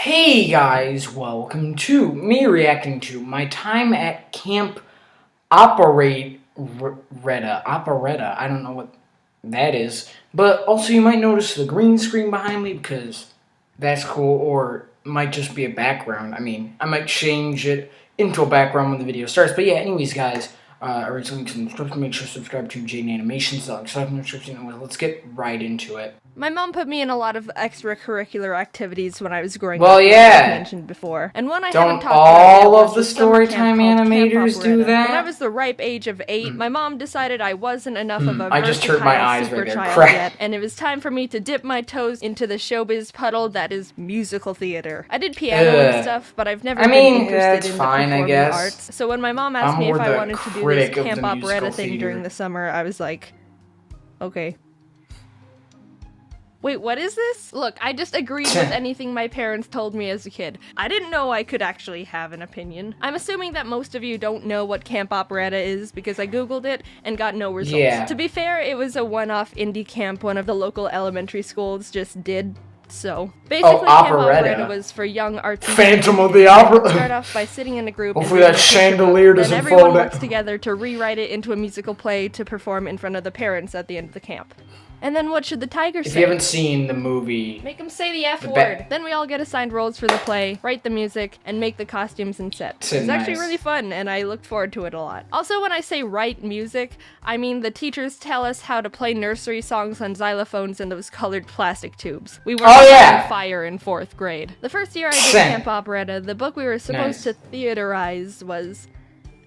Hey guys, welcome to me reacting to my time at Camp Operetta. I don't know what that is. But also you might notice the green screen behind me because that's cool, or it might just be a background. I might change it into a background when the video starts. But yeah, anyways guys, originally links in the description. Make sure to subscribe to Jaden Animations. Let's get right into it. My mom put me in a lot of extracurricular activities when I was growing Well, up, yeah. as I mentioned before. And one I haven't talked about yet all was of the summer Storytime camp called animators Camp do Operetta. that? When I was the ripe age of 8, my mom decided I wasn't enough of a I just hurt my eyes super right there. child Crap. yet, and it was time for me to dip my toes into the showbiz puddle that is musical theater. I did piano and stuff, but I've never been interested that's in fine, the I performing guess. arts. So when my mom asked I'm me if more I the wanted to do this critic of Camp the musical Operetta thing theater. during the summer, I was like, okay. Wait, what is this? Look, I just agreed with anything my parents told me as a kid. I didn't know I could actually have an opinion. I'm assuming that most of you don't know what Camp Operetta is because I googled it and got no results. Yeah. To be fair, it was a one-off indie camp one of the local elementary schools just did. So, basically, Camp Operetta was for young arts and Phantom of the Opera. Start off by sitting in a group. Hopefully that chandelier then doesn't everyone fall down. works together to rewrite it into a musical play to perform in front of the parents at the end of the camp. And then what should the tiger say? If you haven't seen the movie... Make him say the F word. Then we all get assigned roles for the play, write the music, and make the costumes and sets. It's actually really fun, and I looked forward to it a lot. Also, when I say write music, I mean the teachers tell us how to play nursery songs on xylophones in those colored plastic tubes. We were on fire in 4th grade. The first year I did Camp Operetta, the book we were supposed to theaterize was...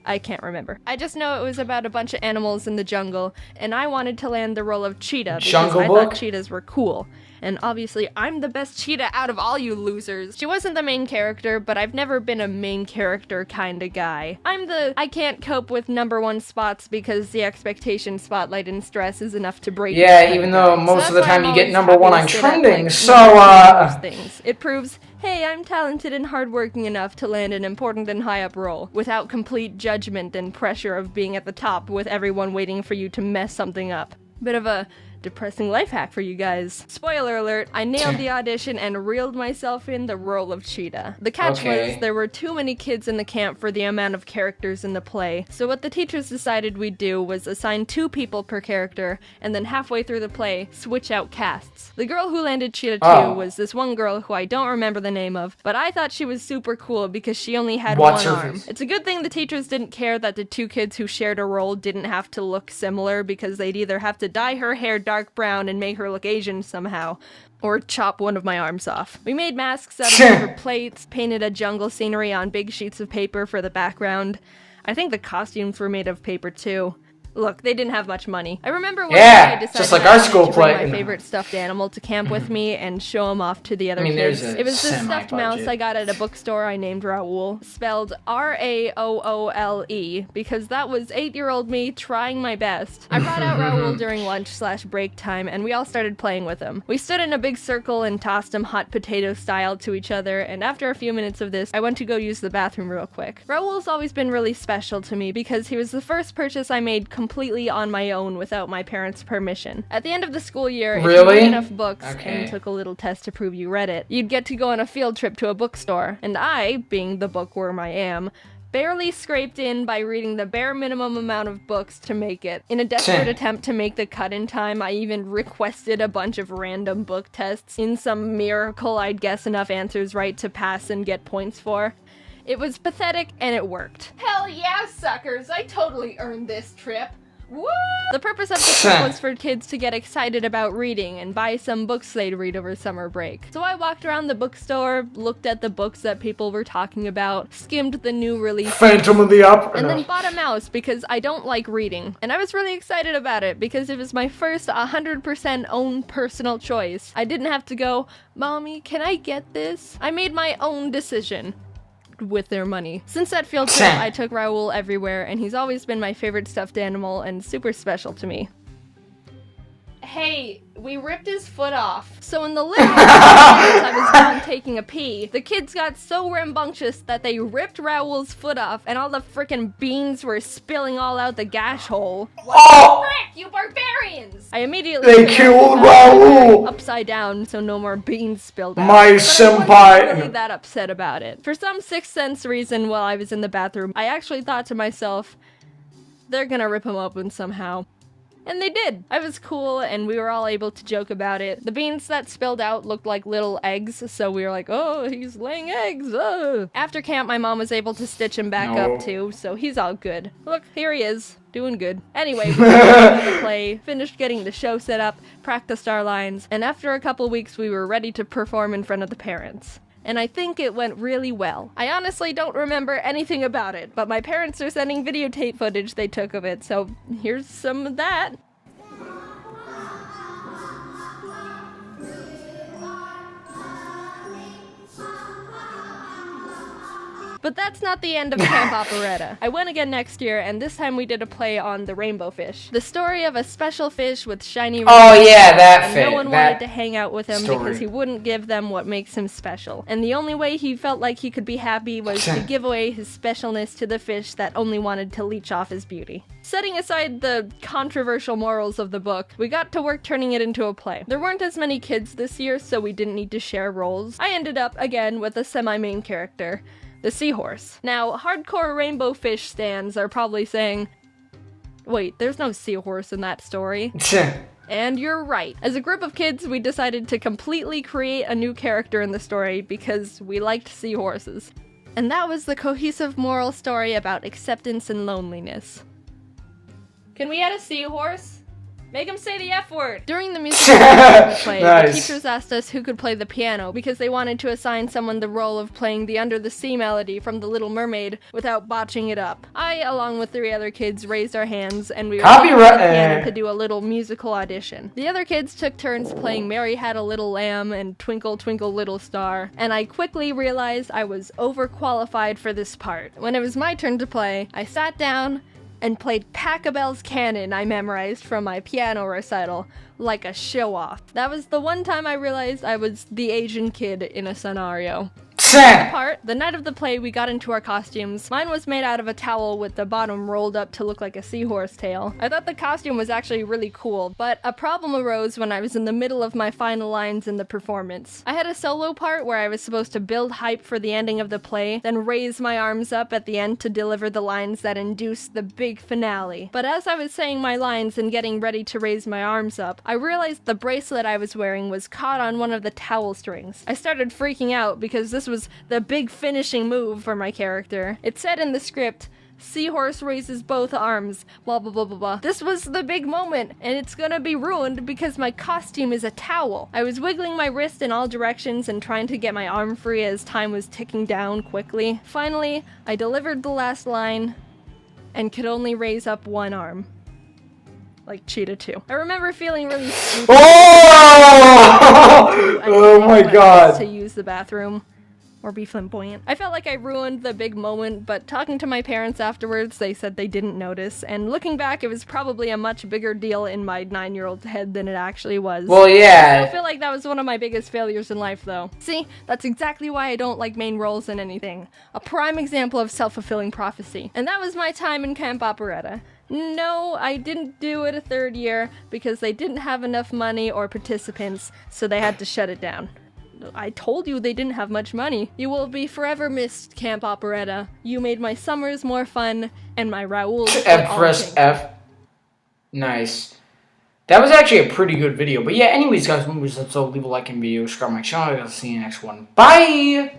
I can't remember. I just know it was about a bunch of animals in the jungle, and I wanted to land the role of cheetah because I thought cheetahs were cool. And obviously, I'm the best cheetah out of all you losers. She wasn't the main character, but I've never been a main character kinda guy. I'm the I can't cope with #1 spots because the expectation, spotlight, and stress is enough to break. Yeah, even though most of the time you get #1 on trending, things. It proves, hey, I'm talented and hardworking enough to land an important and high-up role, without complete judgment and pressure of being at the top with everyone waiting for you to mess something up. Bit of a depressing life hack for you guys. Spoiler alert, I nailed the audition and reeled myself in the role of cheetah. The catch was there were too many kids in the camp for the amount of characters in the play, so what the teachers decided we'd do was assign 2 people per character, and then halfway through the play, switch out casts. The girl who landed Cheetah 2 was this one girl who I don't remember the name of, but I thought she was super cool because she only had one arm. It's a good thing the teachers didn't care that the 2 kids who shared a role didn't have to look similar because they'd either have to dye her hair dark brown and make her look Asian somehow, or chop one of my arms off. We made masks out of paper plates, painted a jungle scenery on big sheets of paper for the background. I think the costumes were made of paper too. Look, they didn't have much money. I remember one day I decided just like I our wanted school to bring play. my favorite stuffed animal to camp with me and show him off to the other kids. It was this stuffed mouse I got at a bookstore I named Raoul, spelled R-A-O-O-L-E, because that was 8-year-old me trying my best. I brought out Raoul during lunch/break time, and we all started playing with him. We stood in a big circle and tossed him hot potato style to each other, and after a few minutes of this, I went to go use the bathroom real quick. Raoul's always been really special to me because he was the first purchase I made completely on my own without my parents' permission. At the end of the school year, if you read enough books and took a little test to prove you read it, you'd get to go on a field trip to a bookstore. And I, being the bookworm I am, barely scraped in by reading the bare minimum amount of books to make it. In a desperate attempt to make the cut in time, I even requested a bunch of random book tests. In some miracle, I'd guess enough answers right to pass and get points for. It was pathetic, and it worked. Hell yeah, suckers! I totally earned this trip! Woo! The purpose of the trip was for kids to get excited about reading and buy some books they'd read over summer break. So I walked around the bookstore, looked at the books that people were talking about, skimmed the new release, Phantom of the Opera, and then bought a mouse because I don't like reading. And I was really excited about it because it was my first 100% own personal choice. I didn't have to go, Mommy, can I get this? I made my own decision. With their money. Since that field trip, I took Raoul everywhere, and he's always been my favorite stuffed animal and super special to me. hey, we ripped his foot off. So in the living room, I was down taking a pee, the kids got so rambunctious that they ripped Raoul's foot off, and all the frickin' beans were spilling all out the gash hole. What the frick, you barbarians! I immediately killed Raoul! Upside down so no more beans spilled out. My but senpai! I wasn't really that upset about it. For some sixth sense reason, while I was in the bathroom, I actually thought to myself, they're gonna rip him open somehow. And they did. I was cool, and we were all able to joke about it. The beans that spilled out looked like little eggs, so we were like, oh, he's laying eggs. After camp, my mom was able to stitch him back up too, so he's all good. Look, here he is, doing good. Anyway, we started to play, finished getting the show set up, practiced our lines, and after a couple weeks, we were ready to perform in front of the parents. And I think it went really well. I honestly don't remember anything about it, but my parents are sending videotape footage they took of it, so here's some of that. But that's not the end of Camp Operetta. I went again next year, and this time we did a play on the rainbow fish. The story of a special fish with shiny rainbows. Oh yeah, that and fish. No one wanted to hang out with him because he wouldn't give them what makes him special. And the only way he felt like he could be happy was to give away his specialness to the fish that only wanted to leech off his beauty. Setting aside the controversial morals of the book, we got to work turning it into a play. There weren't as many kids this year, so we didn't need to share roles. I ended up, again, with a semi-main character. The seahorse. Now, hardcore rainbow fish stans are probably saying, wait, there's no seahorse in that story. And you're right. As a group of kids, we decided to completely create a new character in the story because we liked seahorses. And that was the cohesive moral story about acceptance and loneliness. Can we add a seahorse? Make him say the F word! During the musical play, the teachers asked us who could play the piano because they wanted to assign someone the role of playing the Under the Sea melody from The Little Mermaid without botching it up. I, along with 3 other kids, raised our hands and we were playing the piano to do a little musical audition. The other kids took turns playing Mary Had a Little Lamb and Twinkle Twinkle Little Star, and I quickly realized I was overqualified for this part. When it was my turn to play, I sat down and played Pachelbel's Canon I memorized from my piano recital, like a show-off. That was the one time I realized I was the Asian kid in a scenario. The night of the play, we got into our costumes. Mine was made out of a towel with the bottom rolled up to look like a seahorse tail. I thought the costume was actually really cool, but a problem arose when I was in the middle of my final lines in the performance. I had a solo part where I was supposed to build hype for the ending of the play, then raise my arms up at the end to deliver the lines that induced the big finale. But as I was saying my lines and getting ready to raise my arms up, I realized the bracelet I was wearing was caught on one of the towel strings. I started freaking out because this was the big finishing move for my character. It said in the script, seahorse raises both arms, blah blah blah blah blah. This was the big moment, and it's gonna be ruined because my costume is a towel. I was wiggling my wrist in all directions and trying to get my arm free as time was ticking down quickly. Finally, I delivered the last line and could only raise up one arm. Like Cheetah 2. I remember feeling really stupid. Oh my god. To use the bathroom. Or be flamboyant. I felt like I ruined the big moment, but talking to my parents afterwards, they said they didn't notice, and looking back, it was probably a much bigger deal in my 9-year-old head than it actually was. Well, yeah. I still feel like that was one of my biggest failures in life, though. See, that's exactly why I don't like main roles in anything. A prime example of self-fulfilling prophecy. And that was my time in Camp Operetta. No, I didn't do it a 3rd year because they didn't have enough money or participants, so they had to shut it down. I told you they didn't have much money. You will be forever missed, Camp Operetta. You made my summers more fun, and my Raoul. Press F. Nice. That was actually a pretty good video. But yeah, anyways, guys, remember to leave a like and video, subscribe to my channel. I'll see you in the next one. Bye!